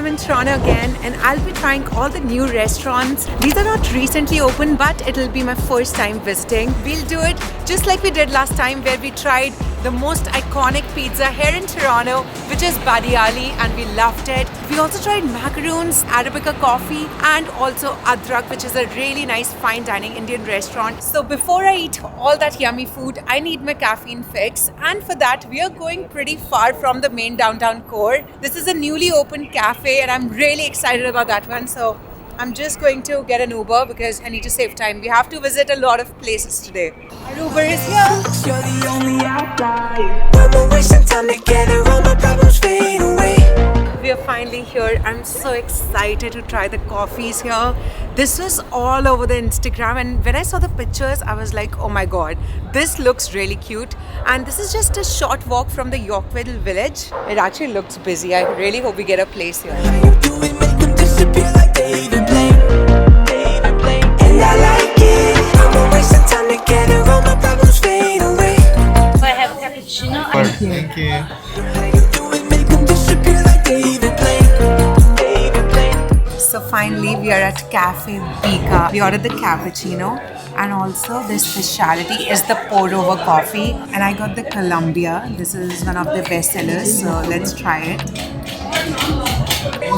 I'm in Toronto again and I'll be trying all the new restaurants. These are not recently opened, but it'll be my first time visiting. We'll do it just like we did last time, where we tried the most iconic pizza here in Toronto, which is Badiali, and we loved it. We also tried macaroons, Arabica coffee, and also Adrak, which is a really nice fine dining Indian restaurant. So before I eat all that yummy food, I need my caffeine fix, and for that we are going pretty far from the main downtown core. This is a newly opened cafe and I'm really excited about that one. So I'm just going to get an Uber because I need to save time. We have to visit a lot of places today. Our Uber is here. You're the only outlier. No more wasting time together, all my problems fade away. We are finally here. I'm so excited to try the coffees here. This was all over the Instagram, and when I saw the pictures, I was like, oh my god, this looks really cute. And this is just a short walk from the Yorkville village. It actually looks busy. I really hope we get a place here. How you do it, make them disappear like David Blaine. David Blaine. And I like it. No more wasting time together, all my problems fade away. I have cappuccino. Thank you. How you do it, make them disappear like David Blaine. David Blaine. So finally we are at Cafe Bika. We ordered the cappuccino, and also their speciality is the pour over coffee, and I got the Columbia. This is one of the best sellers, so let's try it.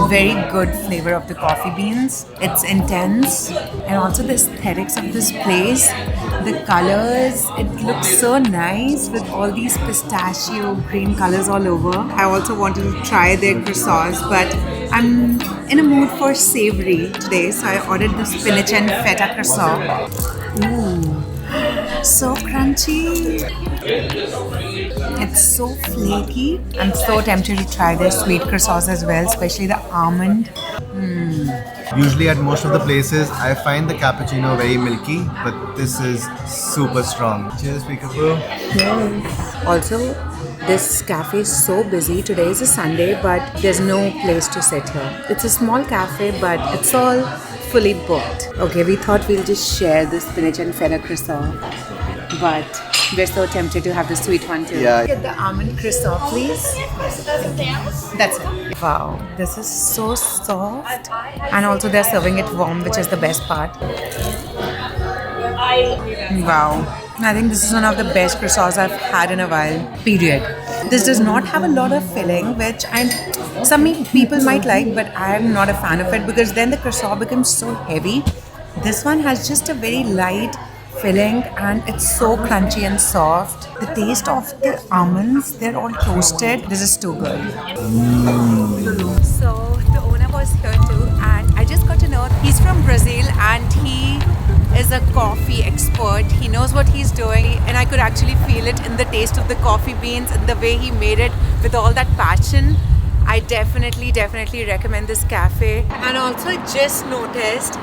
Very good flavor of the coffee beans. It's intense, and also the aesthetics of this place, the colors, it looks so nice with all these pistachio green colors all over. I also wanted to try their croissants, but I'm in a mood for savory today, so I ordered the spinach and feta croissant. Ooh, so crunchy. It's so flaky. I'm so tempted to try their sweet croissants as well, especially the almond. Usually at most of the places, I find the cappuccino very milky, but this is super strong. Cheers, Peekaboo. Yes. Also, this cafe is so busy. Today is a Sunday, but there's no place to sit here. It's a small cafe, but it's all fully booked. Okay, we thought we'll just share the spinach and feta croissant, but we're so tempted to have the sweet one too. Yeah. Get the almond croissant, please. That's it. Wow, this is so soft, and also they're serving it warm, which is the best part. Wow, I think this is one of the best croissants I've had in a while, period. This does not have a lot of filling, which some people might like, but I'm not a fan of it because then the croissant becomes so heavy. This one has just a very light filling, and it's so crunchy and soft. The taste of the almonds, they're all toasted. This is too good. So the owner was here too, and I just got to know he's from Brazil and he is a coffee expert. He knows what he's doing, and I could actually feel it in the taste of the coffee beans and the way he made it with all that passion. I definitely recommend this cafe. And also I just noticed,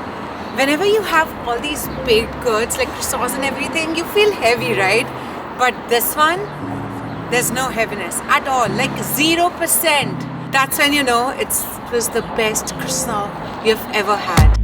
whenever you have all these baked goods like croissants and everything, you feel heavy, right? But this one, there's no heaviness at all, like 0%. That's when you know it was the best croissant you've ever had.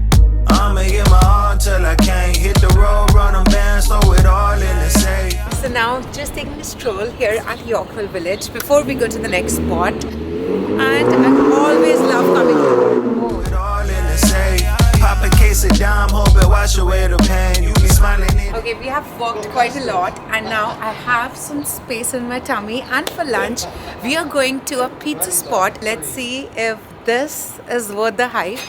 I'ma get my all till I can't hit the road, run them bands, throw it all in the safe. So now just taking a stroll here at Yorkville Village before we go to the next spot. And I always love coming here. It all in the safe. Pop a case of dime, hope it wash away the pain. You be smiling in. Okay, we have walked quite a lot, and now I have some space in my tummy, and for lunch we are going to a pizza spot. Let's see if this is worth the hype.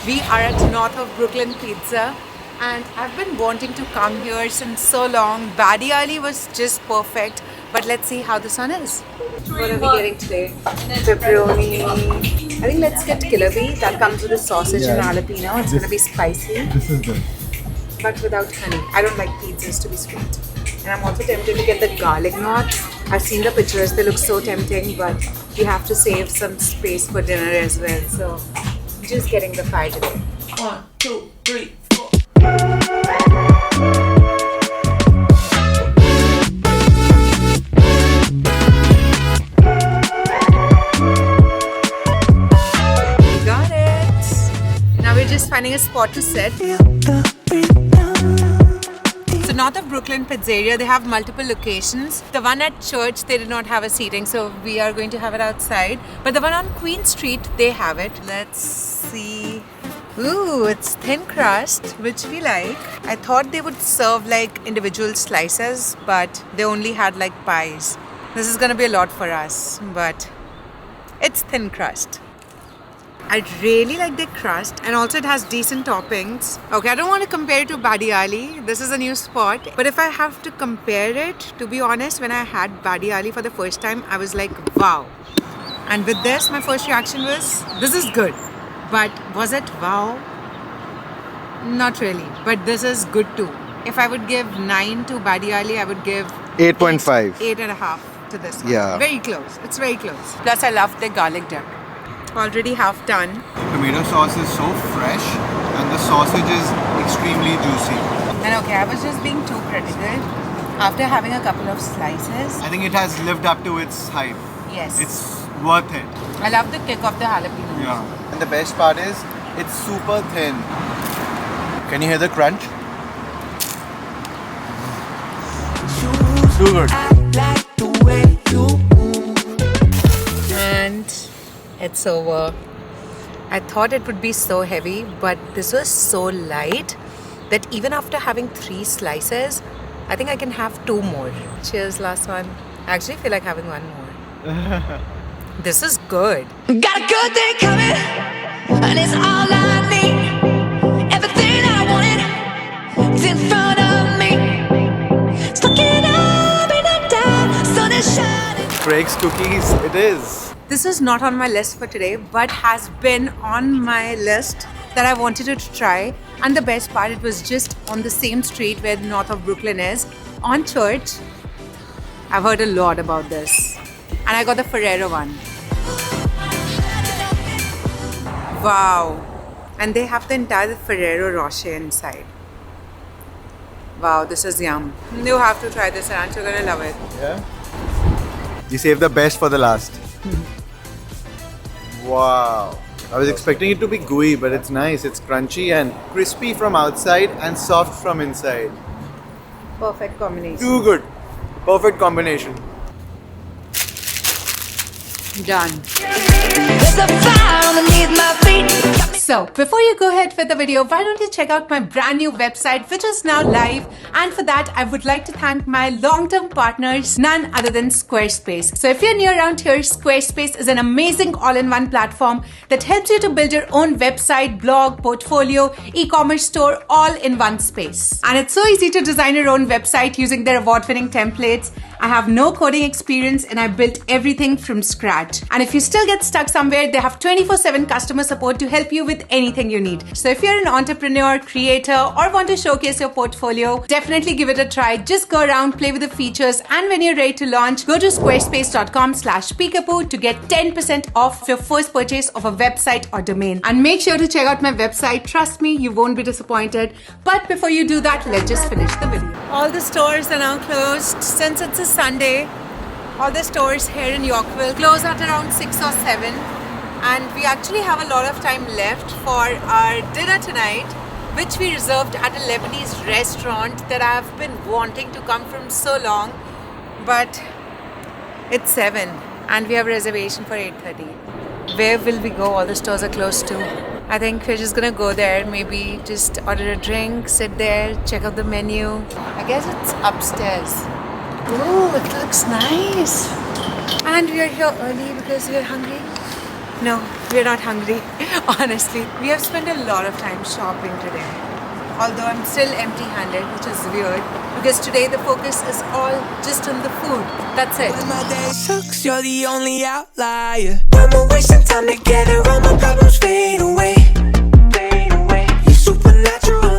We are at North of Brooklyn Pizza, and I've been wanting to come here since so long. Badiali was just perfect, but let's see how this one is. What are we getting today? Pepperoni. I think let's get killer bee. That comes with a sausage and jalapeno. It's gonna be spicy, This is good. but without honey. I don't like pizzas to be sweet. And I'm also tempted to get the garlic knots. I've seen the pictures, they look so tempting, but we have to save some space for dinner as well. So just getting the pie today. 1, 2, 3, 4. Got it. Now we're just finding a spot to sit. So North of Brooklyn, Pizzeria, they have multiple locations. The one at Church, they did not have a seating, so we are going to have it outside. But the one on Queen Street, they have it. Let's see. Ooh, it's thin crust, which we like. I thought they would serve like individual slices, but they only had like pies. This is gonna be a lot for us, but it's thin crust. I really like the crust, and also it has decent toppings. Okay, I don't want to compare it to Badi Ali. This is a new spot. But if I have to compare it, to be honest, when I had Badi Ali for the first time, I was like, wow. And with this, my first reaction was, this is good. But was it wow? Not really. But this is good too. If I would give 9 to Badi Ali, I would give 8.5. 8.5 to this one. Yeah. Very close. It's very close. Plus, I love the garlic dip. Already half done. Tomato sauce is so fresh and the sausage is extremely juicy. And okay, I was just being too critical. After having a couple of slices, I think it has lived up to its hype. yes. It's worth it. I love the kick of the jalapeno. Yeah. And the best part is, it's super thin. Can you hear the crunch? Too good. I like the way you move. And it's over. I thought it would be so heavy, but this was so light that even after having 3 slices, I think I can have 2 more. Cheers, last one. I actually feel like having 1 more. This is good. Got a good day coming, and it's all I need. Everything I wanted is in front of me. It's looking up and up down, sun is shining. Craig's Cookies, it is. This is not on my list for today, but has been on my list that I wanted to try. And the best part, it was just on the same street where North of Brooklyn is, on Church. I've heard a lot about this. And I got the Ferrero one. Wow. And they have the entire Ferrero Rocher inside. Wow, this is yum. You have to try this, and you're gonna love it. Yeah. You saved the best for the last. Wow. I was expecting it to be gooey, but it's nice. It's crunchy and crispy from outside and soft from inside. Perfect combination. Too good. Perfect combination. Done. There's a fire underneath my feet. So, before you go ahead with the video, why don't you check out my brand new website, which is now live. And for that, I would like to thank my long-term partners, none other than Squarespace. So if you're new around here, Squarespace is an amazing all-in-one platform that helps you to build your own website, blog, portfolio, e-commerce store, all in one space. And it's so easy to design your own website using their award-winning templates. I have no coding experience and I built everything from scratch. And if you still get stuck somewhere, they have 24/7 customer support to help you with anything you need. So if you're an entrepreneur, creator, or want to showcase your portfolio, definitely give it a try. Just go around, play with the features, and when you're ready to launch, go to squarespace.com/peekapoo to get 10% off your first purchase of a website or domain. And make sure to check out my website. Trust me, you won't be disappointed. But before you do that, let's just finish the video. All the stores are now closed since it's a Sunday. All the stores here in Yorkville close at around 6 or 7. And we actually have a lot of time left for our dinner tonight, which we reserved at a Lebanese restaurant that I've been wanting to come from so long. But it's 7 and we have a reservation for 8:30. Where will we go? All the stores are closed too. I think we're just gonna go there, maybe just order a drink, sit there, check out the menu. I guess it's upstairs. Oh, it looks nice. And we are here early because we are hungry. No, we're not hungry, honestly. We have spent a lot of time shopping today. Although I'm still empty-handed, which is weird, because today the focus is all just on the food. That's it. When my day sucks, you're the only outlier. When we're wasting time together, all my problems fade away. Fade away. You're supernatural.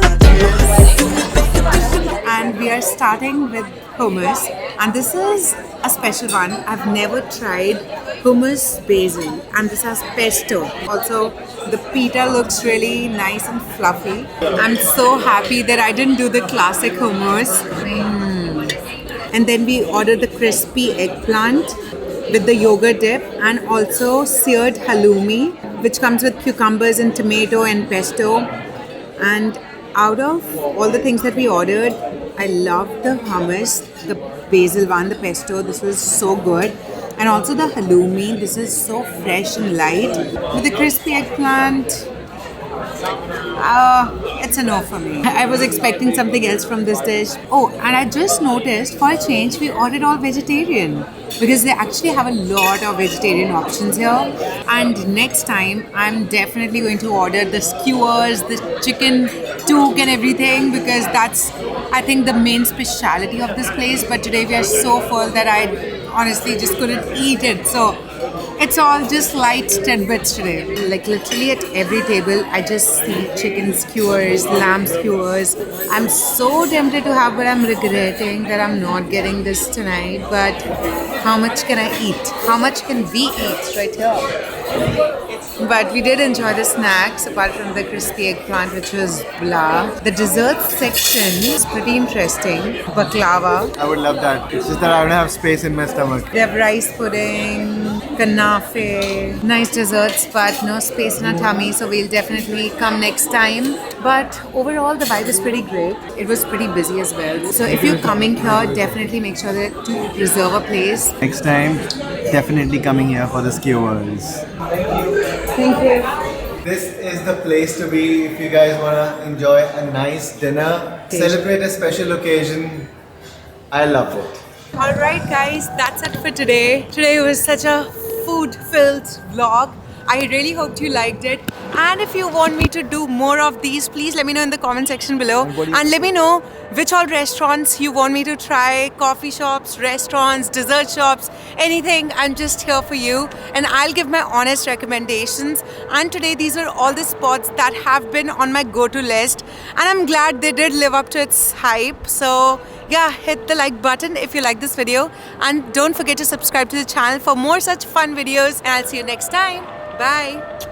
And we are starting with hummus, and this is a special one. I've never tried hummus basil, and this has pesto. Also, the pita looks really nice and fluffy. I'm so happy that I didn't do the classic hummus. And then we ordered the crispy eggplant with the yogurt dip, and also seared halloumi, which comes with cucumbers and tomato and pesto. And out of all the things that we ordered, I love the hummus, the basil one, the pesto. This was so good. And also the halloumi. This is so fresh and light. With the crispy eggplant, it's a no for me. I was expecting something else from this dish. Oh, and I just noticed for a change, we ordered all vegetarian because they actually have a lot of vegetarian options here. And next time, I'm definitely going to order the skewers, the chicken took and everything because that's, I think, the main speciality of this place. But today we are so full that I honestly just couldn't eat it. So it's all just light tidbits today. Like literally at every table, I just see chicken skewers, lamb skewers. I'm so tempted to have, but I'm regretting that I'm not getting this tonight. But how much can I eat? How much can we eat right here? But we did enjoy the snacks apart from the crispy eggplant, which was blah. The dessert section is pretty interesting. Baklava. I would love that. It's just that I don't have space in my stomach. We have rice pudding, kanafe, nice desserts, but no space in our tummy, so we'll definitely come next time. But overall, the vibe is pretty great. It was pretty busy as well. So if you're coming here, definitely make sure that to reserve a place. Next time, definitely coming here for the skewers. Thank you. This is the place to be if you guys want to enjoy a nice dinner, celebrate a special occasion. I love it. Alright guys, that's it for today. Today was such a food-filled vlog. I really hoped you liked it. And if you want me to do more of these, please let me know in the comment section below. And let me know which all restaurants you want me to try. Coffee shops, restaurants, dessert shops, anything. I'm just here for you. And I'll give my honest recommendations. And today these are all the spots that have been on my go-to list. And I'm glad they did live up to its hype. So yeah, hit the like button if you like this video. And don't forget to subscribe to the channel for more such fun videos. And I'll see you next time. Bye.